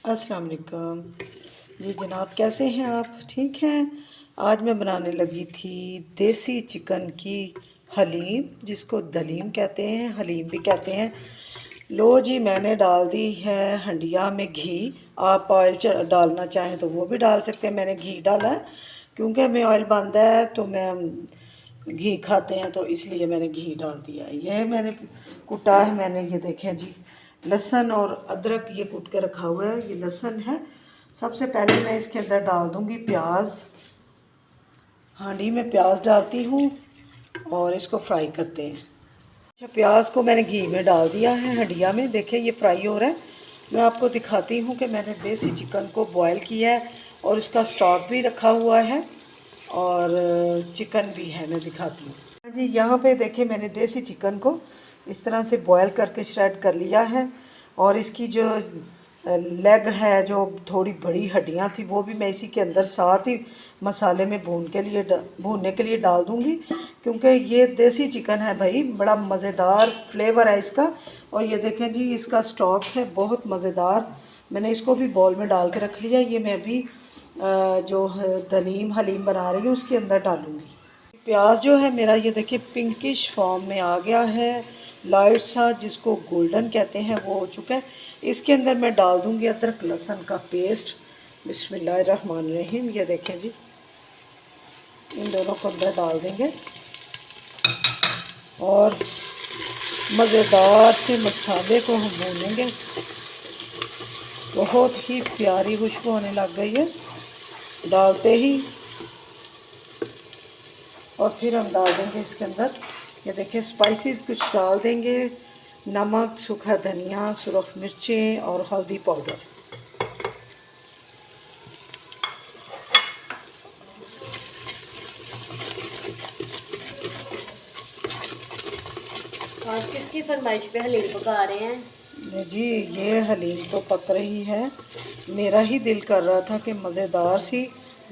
अस्सलाम वालेकुम जी जनाब, कैसे हैं आप? ठीक हैं। आज मैं बनाने लगी थी देसी चिकन की हलीम, जिसको दलीम कहते हैं, हलीम भी कहते हैं। लो जी, मैंने डाल दी है हंडिया में घी। आप ऑयल डालना चाहें तो वो भी डाल सकते हैं। मैंने घी डाला है क्योंकि हमें ऑयल बंद है तो मैं घी खाते हैं, तो इसलिए मैंने घी डाल दिया। ये मैंने कुटा है, मैंने ये देखें जी, लहसुन और अदरक ये कूट के रखा हुआ है। ये लहसुन है। सबसे पहले मैं इसके अंदर डाल दूंगी प्याज। हांडी में प्याज डालती हूँ और इसको फ्राई करते हैं। अच्छा, प्याज को मैंने घी में डाल दिया है हंडिया में। देखें ये फ्राई हो रहा है। मैं आपको दिखाती हूँ कि मैंने देसी चिकन को बॉयल किया है और उसका स्टॉक भी रखा हुआ है और चिकन भी है, मैं दिखाती हूँ। हाँ जी, यहाँ पे देखिए मैंने देसी चिकन को इस तरह से बॉयल करके श्रेड कर लिया है और इसकी जो लेग है, जो थोड़ी बड़ी हड्डियाँ थी, वो भी मैं इसी के अंदर साथ ही मसाले में भूनने के लिए डाल दूँगी, क्योंकि ये देसी चिकन है भाई, बड़ा मज़ेदार फ्लेवर है इसका। और ये देखें जी, इसका स्टॉक है बहुत मज़ेदार। मैंने इसको भी बॉल में डाल के रख लिया। ये मैं अभी जो दलीम हलीम बना रही हूँ उसके अंदर डालूँगी। प्याज जो है मेरा, ये देखिए पिंकिश फॉर्म में आ गया है, लाइट सा, जिसको गोल्डन कहते हैं, वो हो चुका है। इसके अंदर मैं डाल दूंगी अदरक लहसुन का पेस्ट। बिस्मिल्लाहिर्रहमानिर्रहीम। ये देखें जी, इन दोनों को अंदर डाल देंगे और मज़ेदार से मसाले को हम भूनेंगे। बहुत ही प्यारी खुशबू होने लग गई है डालते ही। और फिर हम डाल देंगे इसके अंदर, ये देखिए स्पाइसेस कुछ डाल देंगे, नमक, सूखा धनिया, सुरख मिर्चें और हल्दी पाउडर। आज किसकी फरमाइश पे हलीम पका रहे हैं जी? ये हलीम तो पक रही है। मेरा ही दिल कर रहा था कि मज़ेदार सी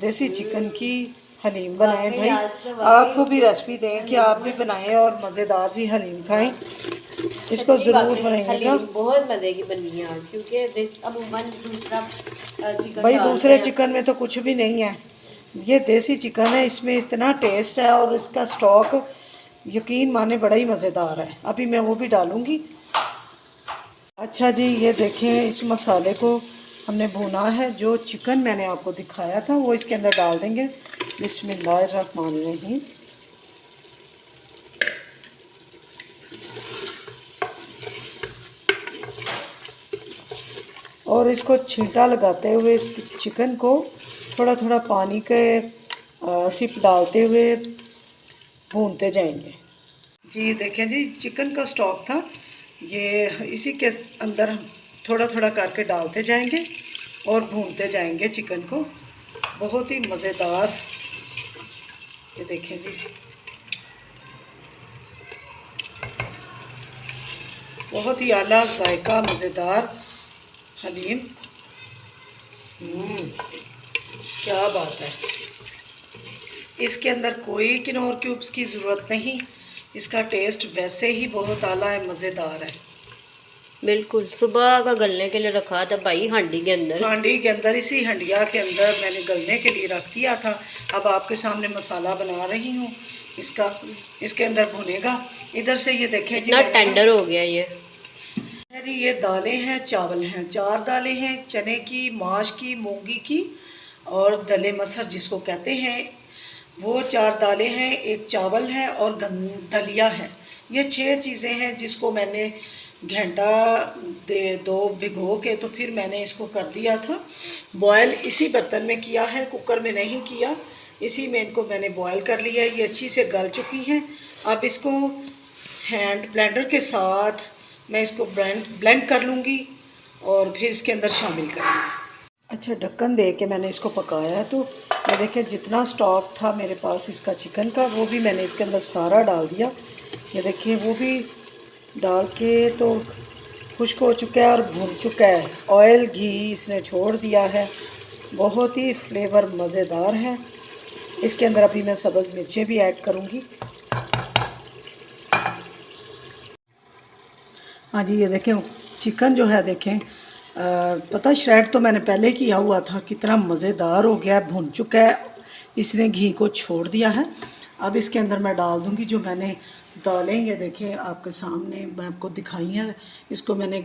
देसी चिकन की हलीम बनाएं भाई। आज तो आपको भी रेसिपी दें कि आप भी बनाएं और मज़ेदार सी हलीम खाएं। इसको ज़रूर बनाइएगा हलीम बहुत मज़े की बनी है आज, क्योंकि अमूमन दूसरा चिकन भाई। डालते दूसरे हैं। चिकन में तो कुछ भी नहीं है, ये देसी चिकन है, इसमें इतना टेस्ट है और इसका स्टॉक यकीन माने बड़ा ही मज़ेदार है। अभी मैं वो भी डालूँगी। अच्छा जी, ये देखें इस मसाले को हमने भुना है। जो चिकन मैंने आपको दिखाया था वो इसके अंदर डाल देंगे। बिस्मिल्लाहिर्रहमानिर्रहीम। और इसको छींटा लगाते हुए इस चिकन को थोड़ा थोड़ा पानी के सिप डालते हुए भूनते जाएंगे। जी देखें जी, चिकन का स्टॉक था, ये इसी के अंदर थोड़ा थोड़ा करके डालते जाएंगे और भूनते जाएंगे चिकन को। बहुत ही मज़ेदार, ये देखें जी, बहुत ही आला जायका मज़ेदार हलीम। क्या बात है। इसके अंदर कोई किनोर क्यूब्स की ज़रूरत नहीं। इसका टेस्ट वैसे ही बहुत आला है, मज़ेदार है। बिल्कुल, सुबह का गलने के लिए रखा था भाई हांडी के अंदर, इसी हंडिया के अंदर मैंने गलने के लिए रख दिया था। अब आपके सामने मसाला बना रही हूँ इसका, इसके अंदर भुनेगा। इधर से ये देखें जी, इतना टेंडर हो गया ये। जी ये दालें हैं, चावल हैं, 4 दालें हैं, चने की, माश की, मूंगी की और दले मसर जिसको कहते हैं, वो 4 दालें हैं, एक चावल है और दलिया है। ये 6 चीज़ें हैं जिसको मैंने घंटा दो भिगो के, तो फिर मैंने इसको कर दिया था बॉयल। इसी बर्तन में किया है, कुकर में नहीं किया। इसी में इनको मैंने बॉयल कर लिया। ये अच्छी से गल चुकी हैं। अब इसको हैंड ब्लेंडर के साथ मैं इसको ब्लेंड कर लूँगी और फिर इसके अंदर शामिल करेंगे। अच्छा, ढक्कन दे के मैंने इसको पकाया है। तो ये देखिए जितना स्टॉक था मेरे पास इसका चिकन का, वो भी मैंने इसके अंदर सारा डाल दिया। ये देखिए वो भी डाल के तो खुश्क हो चुका है और भुन चुका है। ऑयल घी इसने छोड़ दिया है। बहुत ही फ्लेवर मज़ेदार है। इसके अंदर अभी मैं सब्ज़ मिर्चें भी ऐड करूँगी। हाँ जी, ये देखें चिकन जो है, देखें पता श्रेड तो मैंने पहले किया हुआ था, कितना मज़ेदार हो गया है, भुन चुका है, इसने घी को छोड़ दिया है। अब इसके अंदर मैं डाल दूँगी जो मैंने दालें, ये देखें आपके सामने मैं आपको दिखाई है, इसको मैंने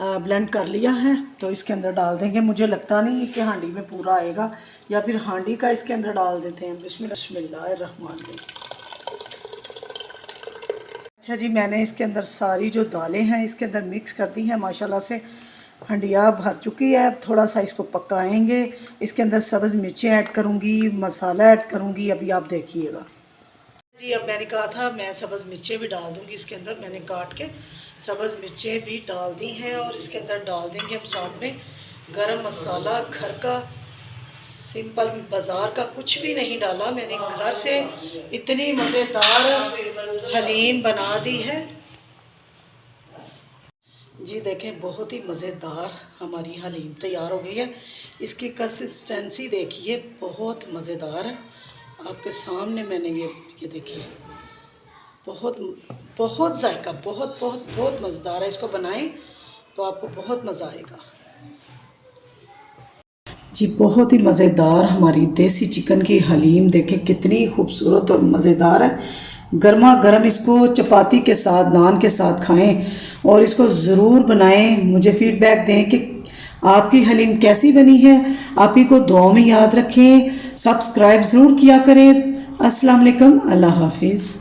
ब्लेंड कर लिया है, तो इसके अंदर डाल देंगे। मुझे लगता नहीं है कि हांडी में पूरा आएगा, या फिर हांडी का इसके अंदर डाल देते हैं। बिस्मिल्लाहिर्रहमानिर्रहीम। अच्छा जी, मैंने इसके अंदर सारी जो दालें हैं इसके अंदर मिक्स कर दी हैं। माशाल्लाह से हंडिया भर चुकी है। थोड़ा सा इसको पकाएंगे। इसके अंदर सब्ज़ मिर्चें ऐड करूँगी, मसाला ऐड करूँगी, अभी आप देखिएगा जी। अब मैंने कहा था मैं सब्ज़ मिर्चें भी डाल दूँगी इसके अंदर, मैंने काट के सब्ज़ मिर्चें भी डाल दी हैं। और इसके अंदर डाल देंगे हम साथ में गरम मसाला, घर का सिंपल, बाज़ार का कुछ भी नहीं डाला मैंने, घर से इतनी मज़ेदार हलीम बना दी है जी। देखें बहुत ही मज़ेदार हमारी हलीम तैयार हो गई है। इसकी कंसिस्टेंसी देखिए, बहुत मज़ेदार है। आपके सामने मैंने ये देखिए, बहुत बहुत जायका, बहुत बहुत बहुत मज़ेदार है। इसको बनाएं तो आपको बहुत मज़ा आएगा जी। बहुत ही मज़ेदार हमारी देसी चिकन की हलीम देखें कितनी खूबसूरत और मज़ेदार है। गर्मा गर्म इसको चपाती के साथ, नान के साथ खाएं और इसको ज़रूर बनाएं। मुझे फ़ीडबैक दें कि आपकी हलीम कैसी बनी है। आप ही को दुआ में याद रखें। सब्सक्राइब ज़रूर किया करें। अस्सलाम वालेकुम, अल्लाह हाफिज़।